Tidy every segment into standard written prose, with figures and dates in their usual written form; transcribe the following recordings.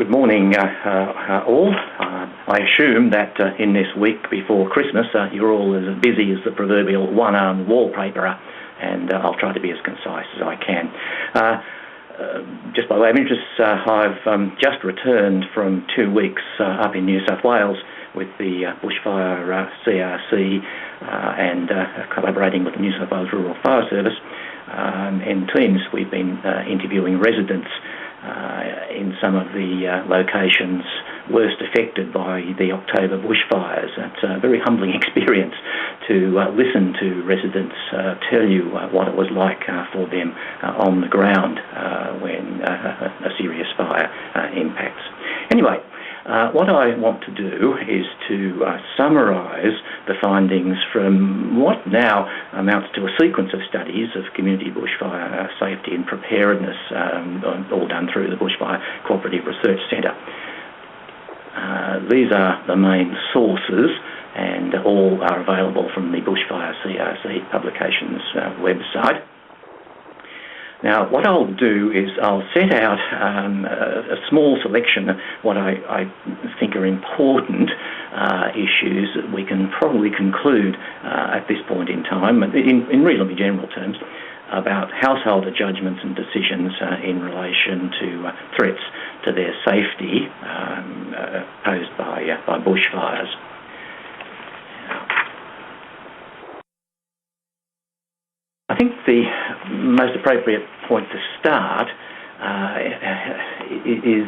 Good morning, all. I assume that in this week before Christmas, you're all as busy as the proverbial one-armed wallpaperer, and I'll try to be as concise as I can. Just by way of interest, I've just returned from 2 weeks up in New South Wales with the Bushfire CRC and collaborating with the New South Wales Rural Fire Service. In teams, we've been interviewing residents in some of the locations worst affected by the October bushfires. It's a very humbling experience to listen to residents tell you what it was like for them on the ground when a serious fire impacts. Anyway, what I want to do is to summarise the findings from what now amounts to a sequence of studies of community bushfire safety and preparedness, all done through the Bushfire Cooperative Research Centre. These are the main sources, and all are available from the Bushfire CRC publications website. Now, what I'll do is I'll set out a small selection of what I think are important issues that we can probably conclude at this point in time, in reasonably general terms, about householder judgments and decisions in relation to threats to their safety posed by bushfires. I think the most appropriate point to start is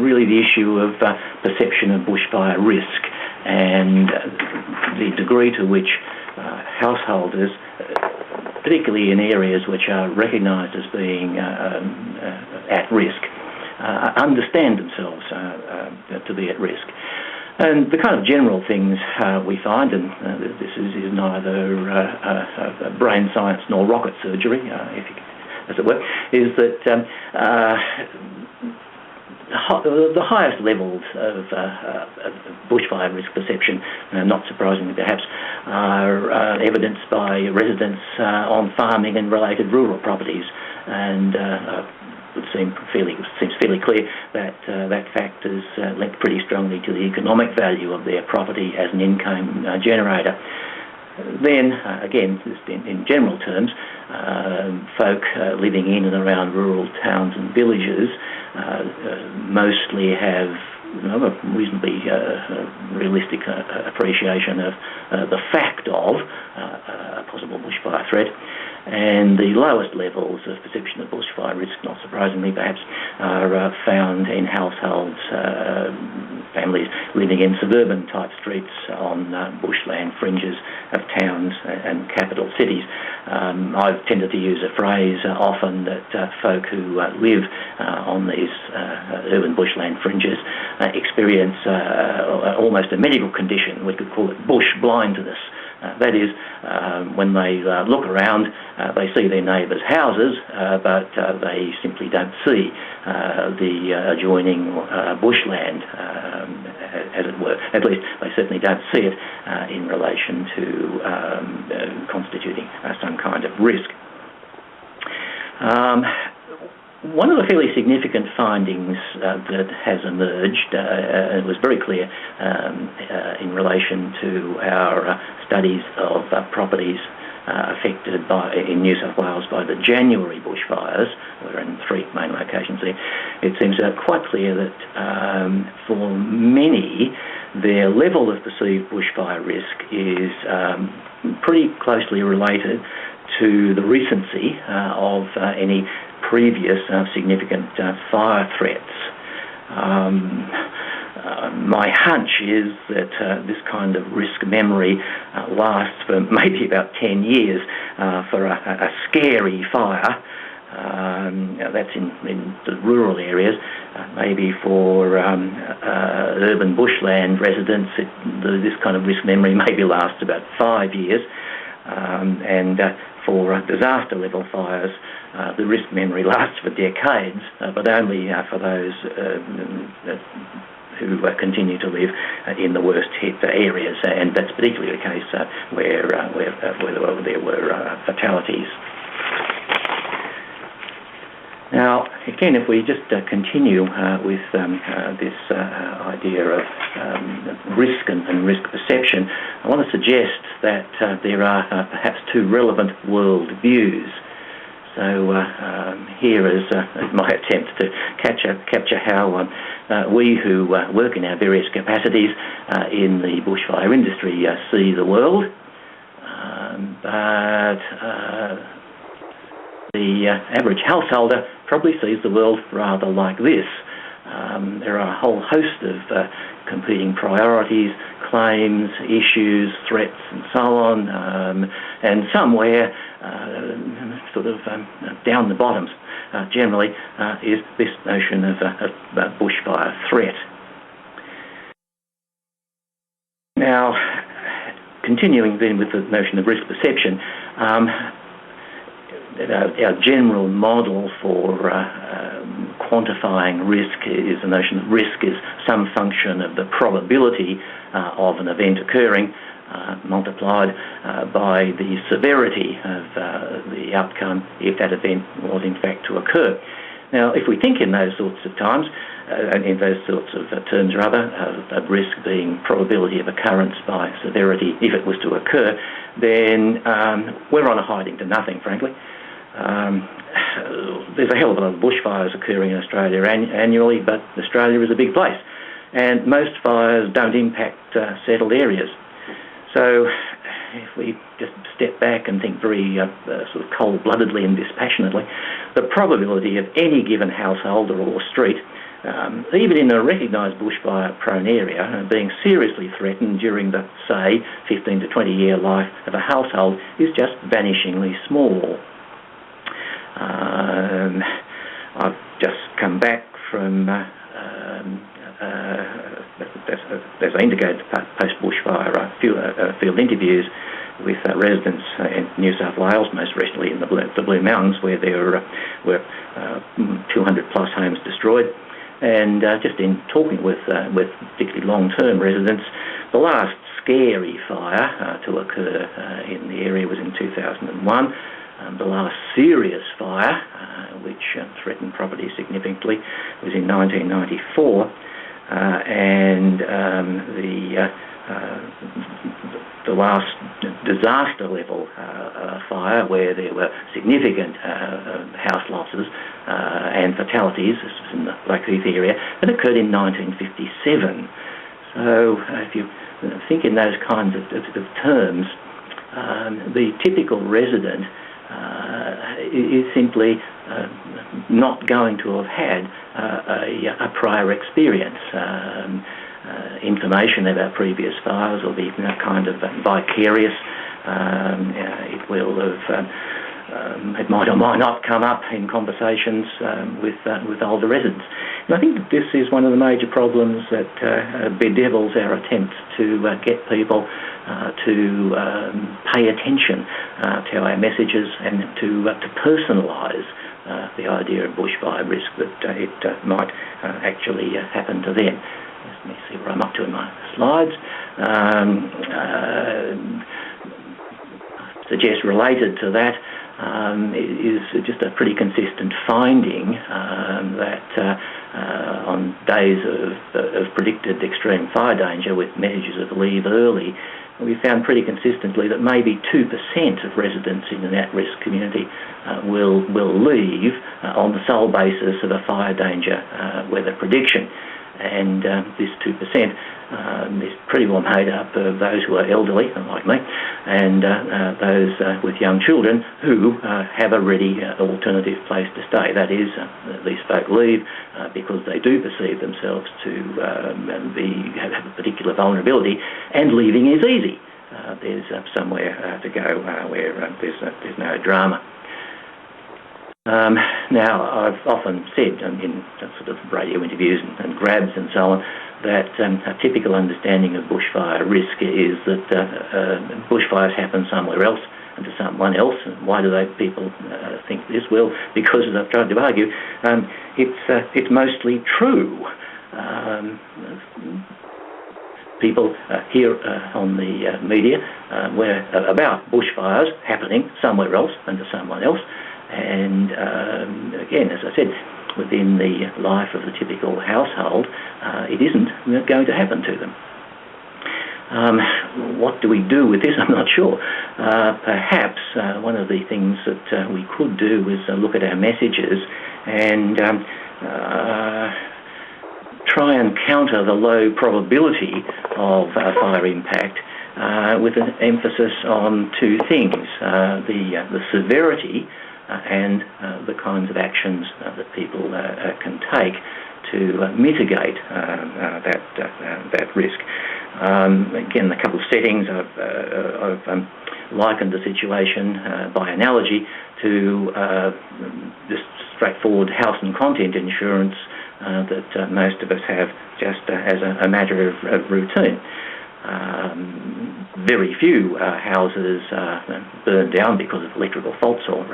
really the issue of perception of bushfire risk and the degree to which householders, particularly in areas which are recognised as being at risk, understand themselves to be at risk. And the kind of general things we find, and this is neither brain science nor rocket surgery, as it were, is that the highest levels of bushfire risk perception, not surprisingly perhaps, are evidenced by residents on farming and related rural properties, and it seems fairly clear that that fact is linked pretty strongly to the economic value of their property as an income generator. Then, again, just in general terms, folk living in and around rural towns and villages mostly have a reasonably realistic appreciation of the fact of a possible bushfire threat. And the lowest levels of perception of bushfire risk, not surprisingly perhaps, are found in households, families living in suburban type streets on bushland fringes of towns and capital cities. I've tended to use a phrase often that folk who live on these urban bushland fringes experience almost a medical condition. We could call it bush blindness. That is, when they look around, they see their neighbours' houses, but they simply don't see the adjoining bushland, as it were. At least they certainly don't see it in relation to constituting some kind of risk. One of the fairly significant findings that has emerged, it was very clear in relation to our studies of properties affected in New South Wales by the January bushfires. We're in 3 main locations there. It seems quite clear that for many, their level of perceived bushfire risk is pretty closely related to the recency of any previous significant fire threats. My hunch is that this kind of risk memory lasts for maybe about 10 years for a scary fire. That's in the rural areas. Maybe for urban bushland residents, this kind of risk memory maybe lasts about 5 years. And for disaster level fires, the risk memory lasts for decades, but only for those who continue to live in the worst hit areas, and that's particularly the case where there were fatalities. Now, again, if we just continue with this idea of risk and risk perception, I want to suggest that there are perhaps two relevant world views. So here is my attempt to capture how we who work in our various capacities in the bushfire industry see the world. But the average householder probably sees the world rather like this. There are a whole host of competing priorities, claims, issues, threats and so on, and somewhere sort of down the bottoms generally is this notion of bushfire threat. Now, continuing then with the notion of risk perception, our general model for quantifying risk is the notion that risk is some function of the probability of an event occurring multiplied by the severity of the outcome if that event was in fact to occur. Now, if we think in those sorts of times, in those sorts of terms rather, of risk being probability of occurrence by severity if it was to occur, then we're on a hiding to nothing, frankly. There's a hell of a lot of bushfires occurring in Australia annually, but Australia is a big place, and most fires don't impact settled areas. So if we just step back and think very sort of cold-bloodedly and dispassionately, the probability of any given household or street, even in a recognised bushfire-prone area, being seriously threatened during the, say, 15 to 20-year life of a household is just vanishingly small. I've just come back from, as I indicated, post-bushfire field interviews with residents in New South Wales, most recently in the Blue Mountains, where there were 200 plus homes destroyed. And just in talking with particularly long-term residents, the last scary fire to occur in the area was in 2001. The last serious fire, which threatened property significantly, was in 1994, and the last disaster-level fire, where there were significant house losses and fatalities, this was in the Blackheath area, that occurred in 1957. So if you think in those kinds of terms, the typical resident is simply not going to have had a prior experience. Information about previous fires will be kind of vicarious. It will have, it might or might not come up in conversations with older residents. And I think that this is one of the major problems that bedevils our attempts to get people to pay attention to our messages and to personalise the idea of bushfire risk, that it might actually happen to them. Let me see where I'm up to in my slides. I suggest related to that is just a pretty consistent finding that on days of predicted extreme fire danger with messages of leave early, we found pretty consistently that maybe 2% of residents in an at-risk community will leave on the sole basis of a fire danger weather prediction. And this 2% is pretty well made up of those who are elderly, like me, and those with young children who have a ready alternative place to stay. That is, these folk leave because they do perceive themselves to have a particular vulnerability, and leaving is easy. There's somewhere to go where there's no drama. Now, I've often said in sort of radio interviews and grabs and so on that a typical understanding of bushfire risk is that bushfires happen somewhere else and to someone else. And why do people think this? Well, because, as I've tried to argue, it's mostly true. People hear on the media about bushfires happening somewhere else and to someone else. And again, as I said, within the life of the typical household, it isn't going to happen to them. What do we do with this? I'm not sure. Perhaps one of the things that we could do is look at our messages and try and counter the low probability of fire impact with an emphasis on two things, the severity and the kinds of actions that people can take to mitigate that risk. Again, a couple of settings. I've likened the situation by analogy to just straightforward house and content insurance that most of us have just as a matter of routine. Very few houses burn down because of electrical faults or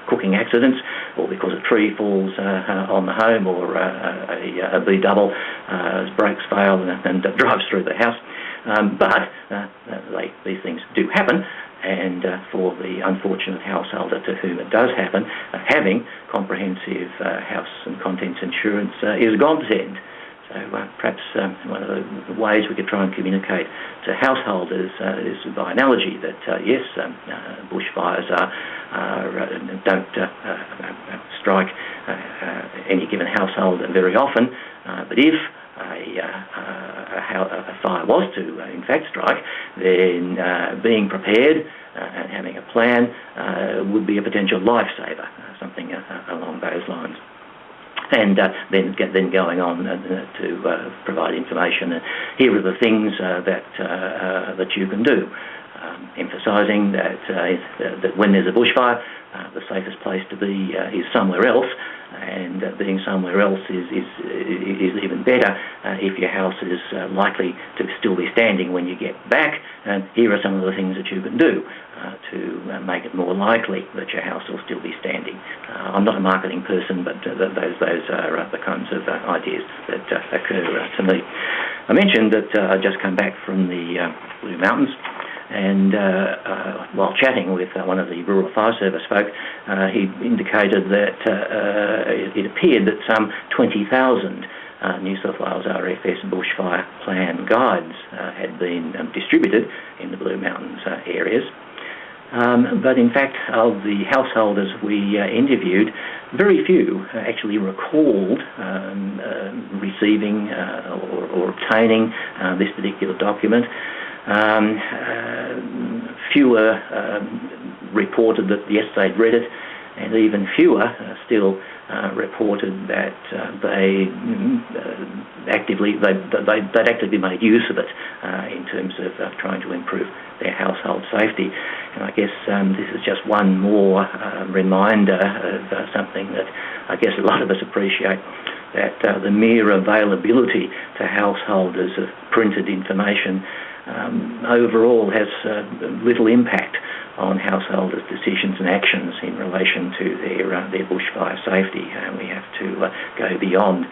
cooking accidents, or because a tree falls on the home, or a B-double brakes fail and drives through the house. But these things do happen, and for the unfortunate householder to whom it does happen, having comprehensive house and contents insurance is a godsend. So perhaps one of the ways we could try and communicate to householders is by analogy that yes, bushfires don't strike any given household very often, but if a fire was to in fact strike, then being prepared and having a plan would be a potential lifesaver, something along those lines. And then going on to provide information. Here are the things that you can do, emphasising that when there's a bushfire, the safest place to be is somewhere else, and being somewhere else is even better if your house is likely to still be standing when you get back. And here are some of the things that you can do to make it more likely that your house will still be standing. I'm not a marketing person, but those are the kinds of ideas that occur to me. I mentioned that I'd just come back from the Blue Mountains, and while chatting with one of the Rural Fire Service folk, he indicated that it appeared that some 20,000 New South Wales RFS bushfire plan guides had been distributed in the Blue Mountains areas. But in fact, of the householders we interviewed, very few actually recalled receiving or obtaining this particular document. Fewer reported that yes, they'd read it, and even fewer still reported that they'd actively made use of it in terms of trying to improve their household safety. And I guess this is just one more reminder of something that I guess a lot of us appreciate, that the mere availability to householders of printed information overall has little impact on householders' decisions and actions in relation to their bushfire safety. We have to go beyond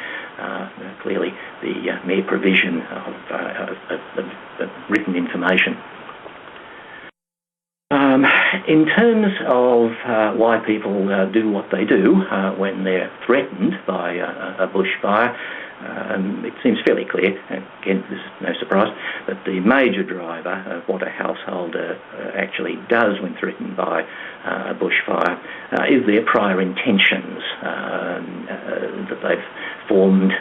clearly the mere provision of written information. In terms of why people do what they do when they're threatened by a bushfire, it seems fairly clear, again, this is no surprise, that the major driver of what a householder actually does when threatened by a bushfire is their prior intentions that they've formed,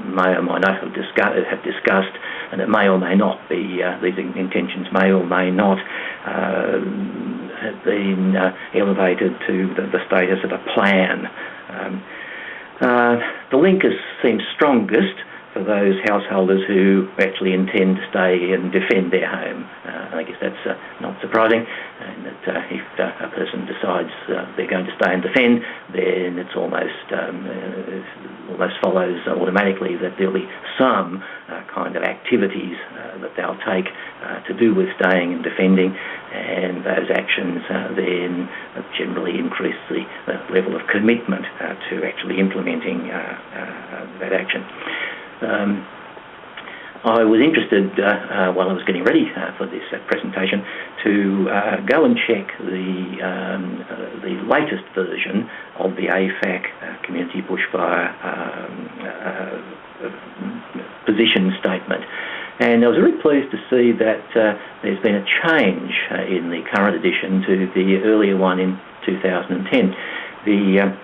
may or may not have discussed, and it may or may not be, these intentions may or may not have been elevated to the status of a plan. The link seems strongest for those householders who actually intend to stay and defend their home. I guess that's not surprising, and that if a person decides they're going to stay and defend, then it's almost follows automatically that there'll be some kind of activities that they'll take to do with staying and defending, and those actions then generally increase the level of commitment to actually implementing that action. I was interested, while I was getting ready for this presentation, to go and check the latest version of the AFAC Community Bushfire position statement. And I was very pleased to see that there's been a change in the current edition to the earlier one in 2010. The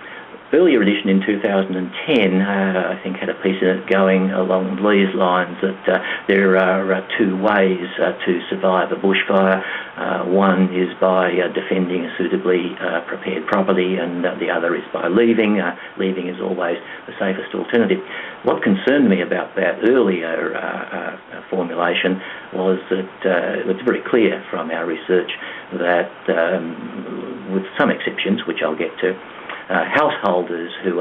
earlier edition in 2010, I think, had a piece in it going along these lines, that there are two ways to survive a bushfire. One is by defending a suitably prepared property, and the other is by leaving. Leaving is always the safest alternative. What concerned me about that earlier formulation was that it was very clear from our research that, with some exceptions, which I'll get to, householders who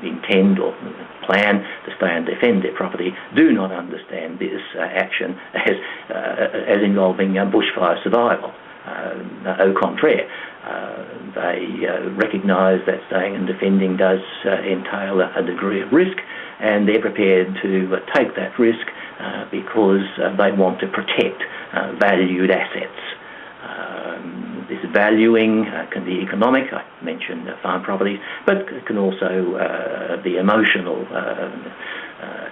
intend or plan to stay and defend their property do not understand this action as involving bushfire survival. Au contraire, they recognise that staying and defending does entail a degree of risk, and they're prepared to take that risk because they want to protect valued assets. This valuing can be economic. I mentioned farm properties, but it can also be emotional,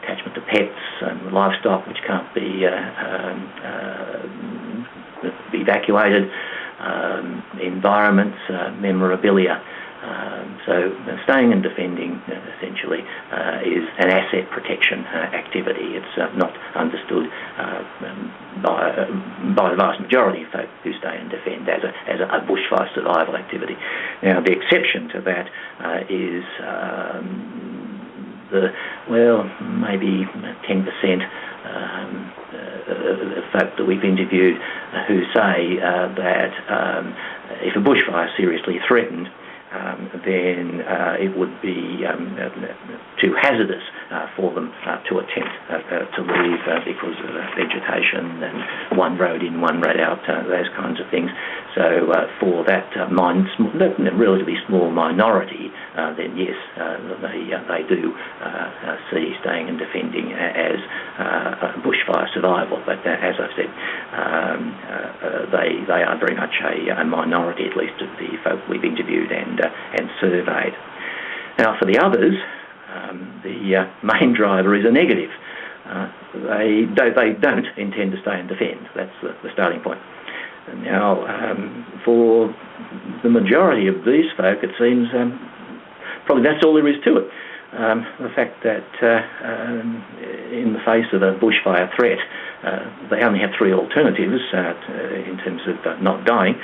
attachment to pets and livestock which can't be evacuated, environments, memorabilia. So staying and defending essentially is an asset protection activity. It's not understood by the vast majority of folk who stay and defend as a bushfire survival activity. Now, the exception to that is maybe 10% of folk that we've interviewed who say that if a bushfire is seriously threatened, then it would be too hazardous for them to attempt to leave because of vegetation and one road in, one road out, those kinds of things. So for that relatively small minority, then yes, they do see staying and defending as bushfire survival. But as I've said, they are very much a minority, at least of the folk we've interviewed and surveyed. Now, for the others, the main driver is a negative. They don't intend to stay and defend. That's the starting point. Now, for the majority of these folk, it seems probably that's all there is to it. The fact that in the face of a bushfire threat, they only have three alternatives in terms of not dying.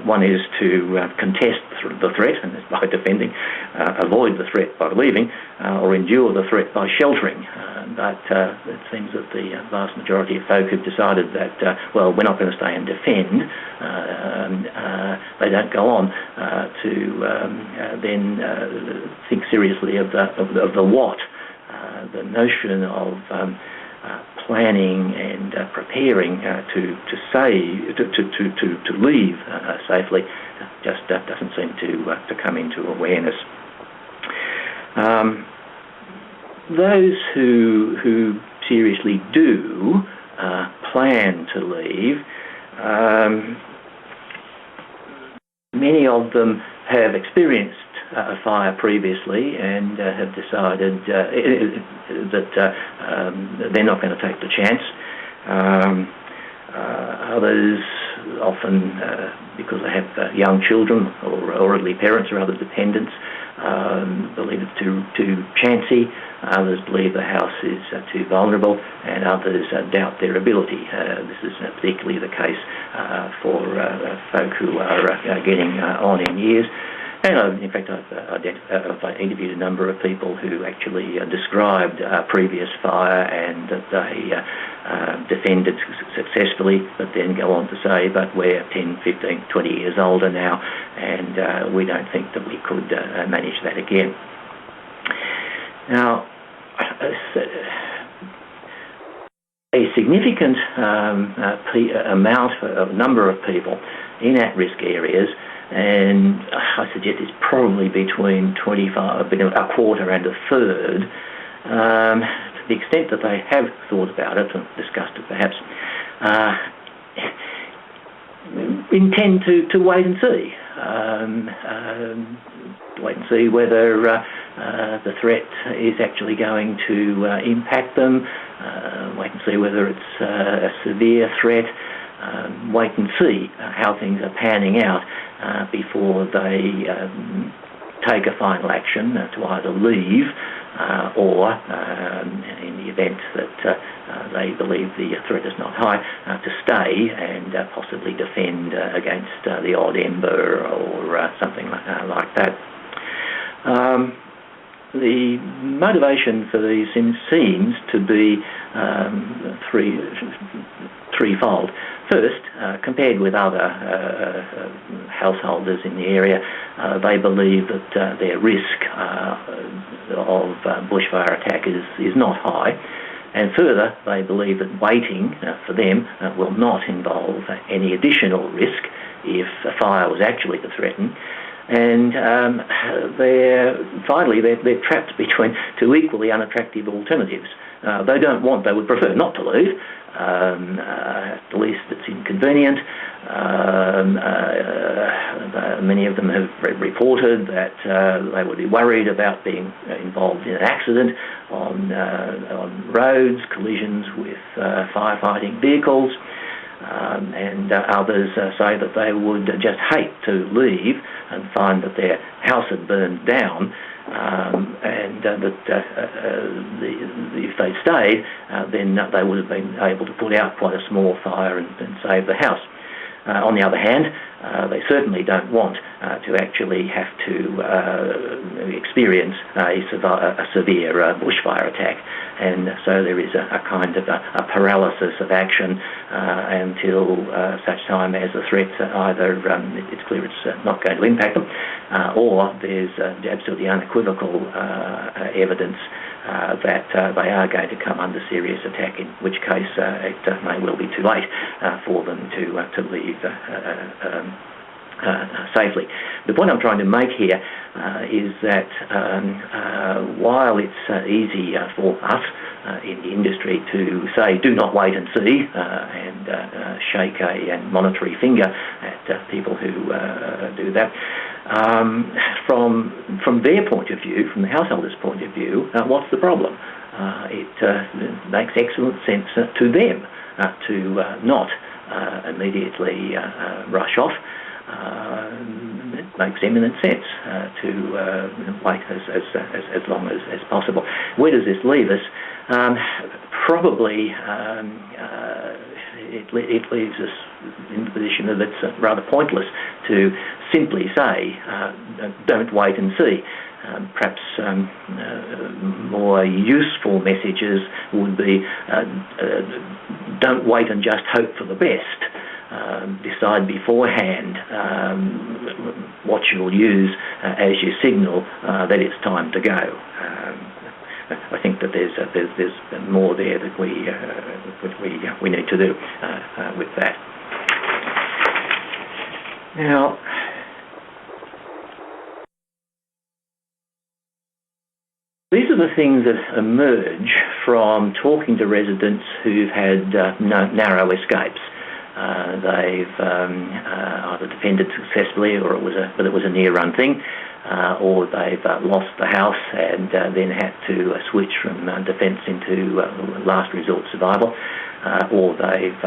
One is to contest the threat, and that's by defending, avoid the threat by leaving, or endure the threat by sheltering. But it seems that the vast majority of folk have decided that, we're not going to stay and defend. They don't go on to then think seriously of the what. The notion of planning and preparing to leave safely just doesn't seem to come into awareness. Those who seriously do plan to leave, many of them have experienced a fire previously and have decided that they're not going to take the chance. Others, often because they have young children or elderly parents or other dependents, believe it's too chancy. Others believe the house is too vulnerable, and others doubt their ability. This is particularly the case for folk who are getting on in years. And in fact, I've interviewed a number of people who actually described a previous fire and that they defended successfully, but then go on to say, but we're 10, 15, 20 years older now, and we don't think that we could manage that again. Now, a significant number of people in at-risk areas, and I suggest it's probably between 25, a quarter and a third, the extent that they have thought about it and discussed it perhaps, intend to wait and see. Wait and see whether the threat is actually going to impact them, wait and see whether it's a severe threat, wait and see how things are panning out before they take a final action to either leave or, in the event that they believe the threat is not high, to stay and possibly defend against the odd ember or something like that. The motivation for these seems to be threefold. First, compared with other householders in the area, they believe that their risk of bushfire attack is not high. And further, they believe that waiting for them will not involve any additional risk if a fire was actually to threaten. And finally, they're trapped between two equally unattractive alternatives. They would prefer not to leave. At least it's inconvenient. Many of them have reported that they would be worried about being involved in an accident on roads, collisions with firefighting vehicles. And others say that they would just hate to leave and find that their house had burned down, and that if they stayed, then they would have been able to put out quite a small fire and save the house. On the other hand, they certainly don't want to actually have to experience a severe bushfire attack, and so there is a kind of a paralysis of action until such time as the threat either it's clear it's not going to impact them, or there's absolutely unequivocal evidence that they are going to come under serious attack, in which case it may well be too late for them to leave safely. The point I'm trying to make here is that while it's easy for us in the industry to say do not wait and see and shake a monetary finger at people who do that, from their point of view, from the householder's point of view, what's the problem? It makes excellent sense to them to not immediately rush off. It makes eminent sense to wait as long as possible. Where does this leave us? Probably it leaves us in the position that it's rather pointless to simply say don't wait and see. Perhaps more useful messages would be don't wait and just hope for the best. Decide beforehand what you'll use as you signal that it's time to go. I think that there's more there that we need to do with that. Now, these are the things that emerge from talking to residents who've had narrow escapes. They've either defended successfully, or it was a near-run thing, or they've lost the house and then had to switch from defence into last resort survival, or they've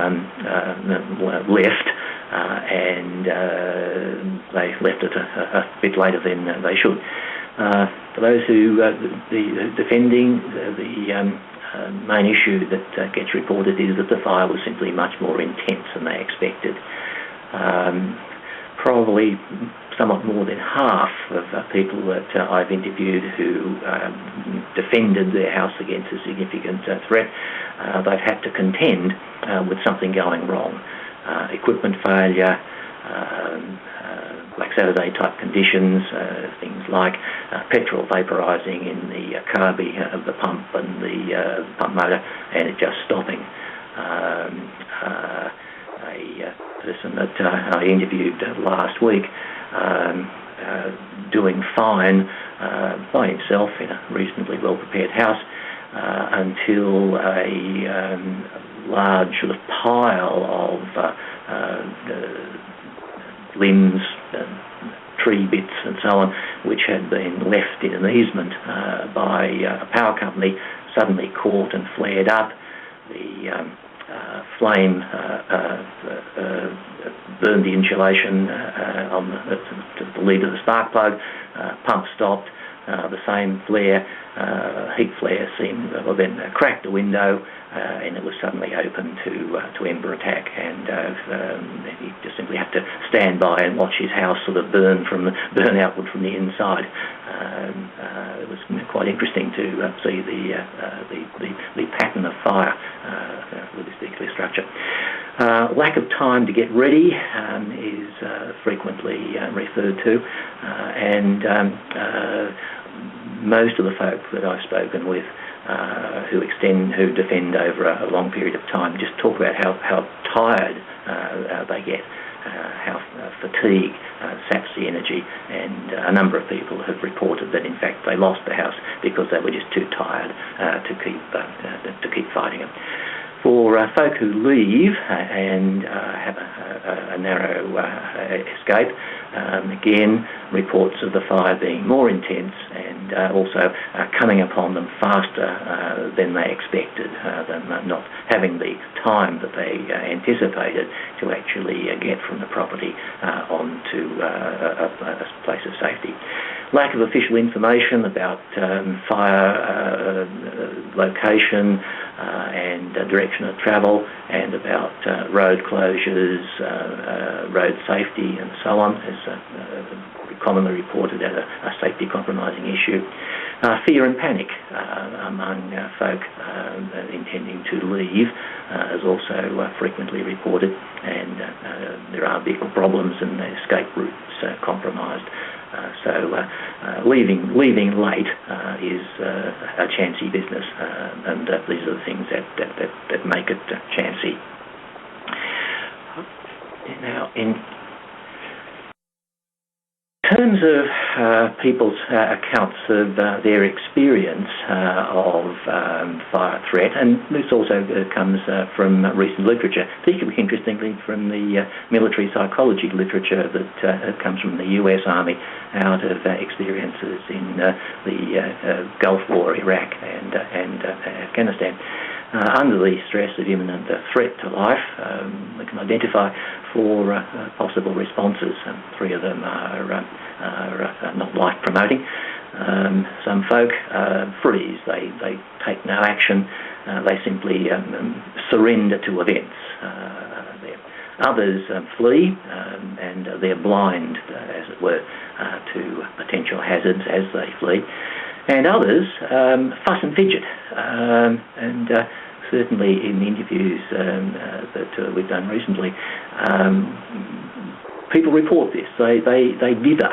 left and they left it a bit later than they should. For those who the defending, the main issue that gets reported is that the fire was simply much more intense than they expected. Probably somewhat more than half of people that I've interviewed who defended their house against a significant threat, they've had to contend with something going wrong. Equipment failure, Black Saturday type conditions, things like petrol vaporising in the carby of the pump and the pump motor, and it just stopping. A person that I interviewed last week, doing fine by himself in a reasonably well-prepared house, until a large sort of pile of limbs, tree bits and so on, which had been left in an easement by a power company, suddenly caught and flared up. The flame burned the insulation on the lead of the spark plug. Pump stopped. The same flare, heat flare, then cracked the window, and it was suddenly open to ember attack. And he just simply had to stand by and watch his house sort of burn outward from the inside. It was quite interesting to see the pattern of fire with this particular structure. Lack of time to get ready is frequently referred to, and most of the folk that I've spoken with who defend over a long period of time just talk about how tired they get, how fatigue saps the energy, and a number of people have reported that in fact they lost the house because they were just too tired to keep fighting it. For folk who leave and have a narrow escape, again, reports of the fire being more intense and also coming upon them faster than they expected, than not having the time that they anticipated to actually get from the property onto a place of safety. Lack of official information about fire location and direction of travel, and about road closures, road safety and so on, is commonly reported as a safety compromising issue. Fear and panic among folk intending to leave is also frequently reported, and there are vehicle problems and the escape routes compromised. So leaving late is a chancy business, and these are the things that make it chancy. Now, in terms of people's accounts of their experience of fire threat, and this also comes from recent literature, particularly interestingly from the military psychology literature that comes from the US Army out of experiences in the Gulf War, Iraq and Afghanistan. Under the stress of imminent threat to life, we can identify four possible responses. Three of them are not life-promoting. Some folk freeze. They take no action. They simply surrender to events. Others flee, and they're blind, as it were, to potential hazards as they flee. And others fuss and fidget, and certainly in the interviews that we've done recently, people report this. They dither.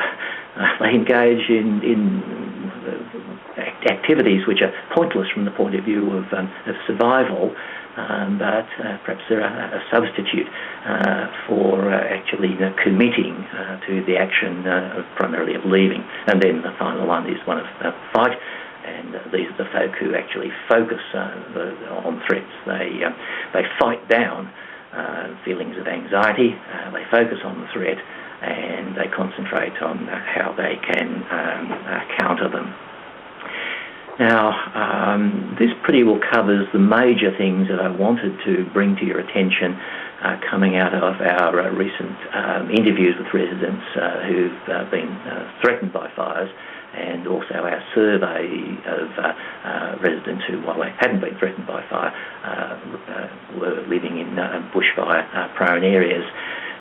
They engage in activities which are pointless from the point of view of survival, but perhaps they're a substitute for actually committing to the action primarily of leaving. And then the final one is one of fight. And these are the folk who actually focus on threats. They fight down feelings of anxiety. They focus on the threat, and they concentrate on how they can counter them. Now, this pretty well covers the major things that I wanted to bring to your attention coming out of our recent interviews with residents who've been threatened by fires, and also our survey of residents who, while they hadn't been threatened by fire, were living in bushfire-prone areas.